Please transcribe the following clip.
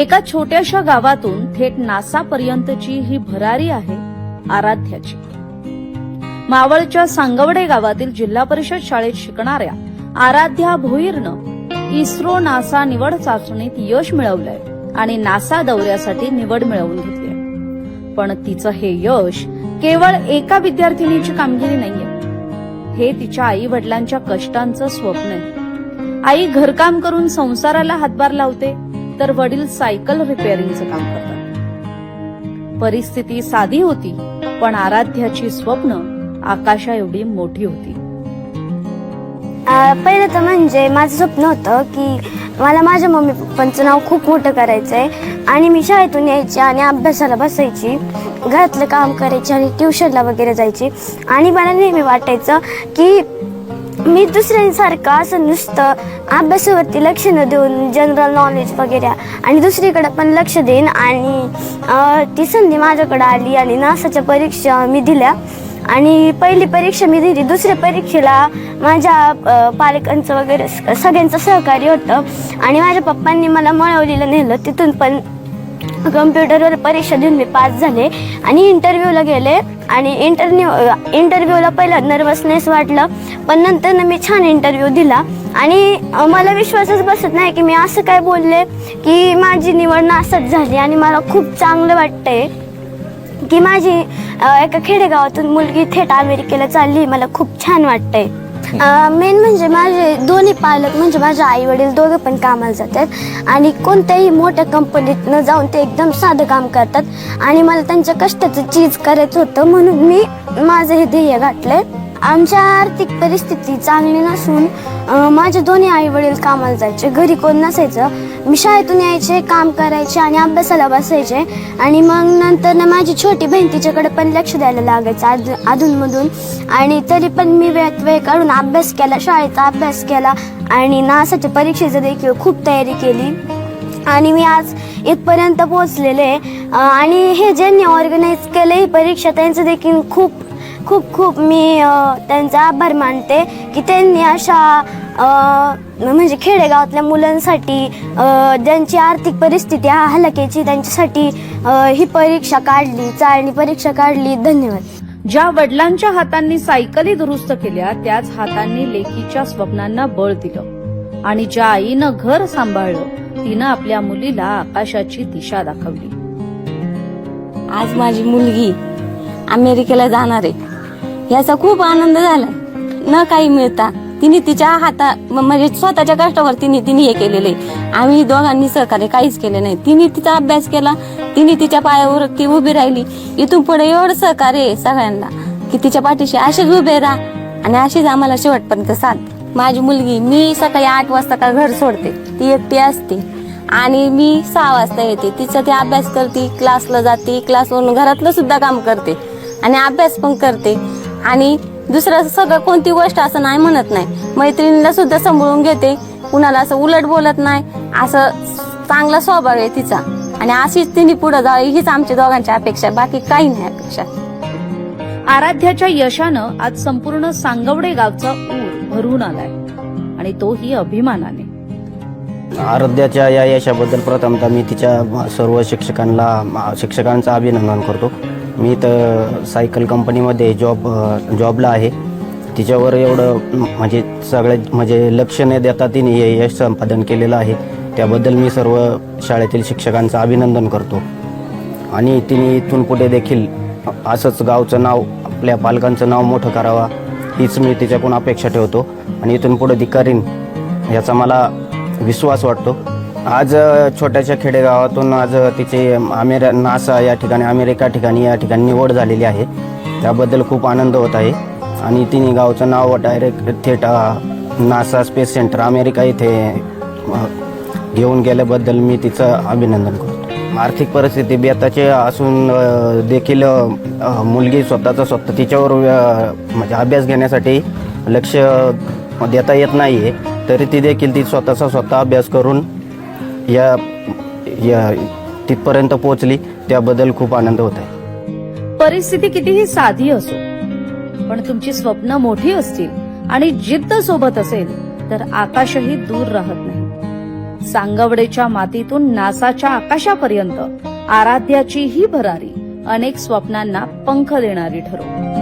एका छोट्याशा गावातून थेट नासा पर्यंतची ही भरारी आहे आराध्याची। मावळच्या सांगवडे गावातील जिल्हा परिषद शाळेत शिकणाऱ्या आराध्या भोईरनं इस्रो नासा निवड चाचणीत यश मिळवलंय आणि नासा दौऱ्यासाठी निवड मिळवून घेतलीय। पण तिचं हे यश केवळ एका विद्यार्थिनीची कामगिरी नाहीये, हे तिच्या आई वडिलांच्या कष्टांचं स्वप्न आहे। आई घरकाम करून संसाराला हातभार लावते, तर वडील सायकल रिपेअरिंगचं काम करतात। परिस्थिती साधी होती, पण आराध्याची स्वप्न आकाशा एवढी मोठी होती। पहिलं तर म्हणजे माझं स्वप्न होतं की मला माझ्या मम्मी पप्पांचं नाव खूप मोठं करायचंय आणि मी शाळेतून यायची आणि अभ्यासाला बसायची, घरातलं काम करायची आणि ट्युशनला वगैरे जायची। आणि मला नेहमी वाटायचं की मी दुसऱ्यांसारखं असं नुसतं अभ्यासावरती लक्ष न देऊन जनरल नॉलेज वगैरे आणि दुसरीकडे पण लक्ष देईन। आणि ती संधी माझ्याकडे आली आणि नासाच्या परीक्षा मी दिल्या आणि पहिली परीक्षा मी दिली। दुसऱ्या परीक्षेला माझ्या पालकांचं वगैरे सगळ्यांचं सहकार्य होतं आणि माझ्या पप्पांनी मला मळवलीला नेलं। तिथून पण कम्प्युटरवर परीक्षा देऊन मी पास झाले आणि इंटरव्ह्यूला गेले आणि इंटरव्ह्यूला पहिलं नर्वसनेस वाटलं, पण नंतर मी छान इंटरव्ह्यू दिला आणि मला विश्वासच बसत नाही की मी असं काय बोलले की माझी निवड नासात झाली। आणि मला खूप चांगलं वाटतंय की माझी एका खेडेगावातून मुलगी थेट अमेरिकेला चालली, मला खूप छान वाटतंय। मेन म्हणजे माझे दोन्ही पालक म्हणजे माझे आई वडील दोघं पण कामाला जातात आणि कोणत्याही मोठ्या कंपनीत न जाऊन ते एकदम साधं काम करतात आणि मला त्यांच्या कष्टाचं चीज करायचं होतं, म्हणून मी माझं हे ध्येय गाठलंय। आमच्या आर्थिक परिस्थिती चांगली नसून माझे दोन्ही आई वडील कामाला जायचे, घरी कोण नसायचं। मी शाळेतून यायचे, काम करायचे आणि अभ्यासाला बसायचे आणि मग नंतर माझी छोटी बहीण तिच्याकडे पण लक्ष द्यायला लागायचं अधूनमधून। आणि तरी पण मी वेळ काढून अभ्यास केला, शाळेचा अभ्यास केला आणि नासाच्या परीक्षेचं देखील खूप तयारी केली आणि मी आज इथपर्यंत पोहोचलेले। आणि हे ज्यांनी ऑर्गनाईज केलं ही परीक्षा त्यांचं देखील खूप खूप खूप मी त्यांचा आभार मानते की त्यांनी अशा म्हणजे खेडेगावातल्या मुलांसाठी ज्यांची आर्थिक परिस्थिती हलाखीची त्यांच्यासाठी ही परीक्षा काढली, चाळणी परीक्षा काढली। धन्यवाद। ज्या वडिलांच्या हातांनी सायकली दुरुस्त केल्या, त्याच हातांनी लेकीच्या स्वप्नांना बळ दिलं आणि ज्या आईनं घर सांभाळलं, तिनं आपल्या मुलीला आकाशाची दिशा दाखवली। आज माझी मुलगी अमेरिकेला जाणार आहे, याचा खूप आनंद झाला। न काही मिळता तिने तिच्या म्हणजे स्वतःच्या कष्टावर तिने हे केलेले। आम्ही दोघांनी सहकार्य काहीच केले नाही। तिने तिचा अभ्यास केला, तिने तिच्या पायावर ती उभी राहिली। इथून पुढे एवढं सहकार्य आहे सगळ्यांना की तिच्या पाठीशी अशीच उभे राहा आणि अशीच आम्हाला शेवटपर्यंत साथ। माझी मुलगी मी सकाळी 8 वाजता का घर सोडते, ती एकटी असते आणि मी 6 वाजता येते। तिचा ती अभ्यास करते, क्लासला जाते, क्लासवरून घरातलं सुद्धा काम करते आणि अभ्यास पण करते आणि दुसरं सगळं कोणती गोष्ट असं नाही म्हणत नाही। मैत्रिणीला सुद्धा सांभाळून घेते, कुणाला असं उलट बोलत नाही, असं चांगला स्वभाव आहे तिचा आणि अशीच तिने पुढे जावी हीच आमच्या दोघांची अपेक्षा, बाकी काही नाही अपेक्षा। आराध्याच्या यशानं आज संपूर्ण सांगवडे गावचा ऊर भरून आलाय आणि तोही अभिमानाने। आराध्याच्या या यशाबद्दल प्रथमतः मी तिच्या सर्व शिक्षकांचं अभिनंदन करतो। मी तर सायकल कंपनीमध्ये जॉबला आहे। तिच्यावर एवढं म्हणजे लक्ष न देता तिने हे यश संपादन केलेलं आहे, त्याबद्दल मी सर्व शाळेतील शिक्षकांचं अभिनंदन करतो। आणि तिने इथून पुढे देखील असंच गावचं नाव, आपल्या पालकांचं नाव मोठं करावा हीच मी तिच्याकडून अपेक्षा ठेवतो आणि इथून पुढे ती करीन याचा मला विश्वास वाटतो। आज छोट्याशा खेडेगावातून आज तिचे नासा या ठिकाणी अमेरिका या ठिकाणी निवड झालेली आहे, त्याबद्दल खूप आनंद होत आहे। आणि तिने गावचं नाव डायरेक्ट थेट नासा स्पेस सेंटर अमेरिका इथे घेऊन गेल्याबद्दल मी तिचं अभिनंदन करतो। आर्थिक परिस्थिती बेताची असून देखील मुलगी स्वतः तिच्यावर म्हणजे अभ्यास घेण्यासाठी लक्ष देता येत नाही आहे, तरी ती देखील ती स्वतः अभ्यास करून या तिथपर्यंत पोहोचली, त्याबद्दल खूप आनंद होत आहे। परिस्थिती कितीही साधी असो, पण तुमची स्वप्न मोठी असतील आणि जिद्द सोबत असेल तर आकाशही दूर राहत नाही। सांगवडेच्या मातीतून नासाच्या आकाशापर्यंत आराध्याची ही भरारी अनेक स्वप्नांना पंख देणारी ठरो.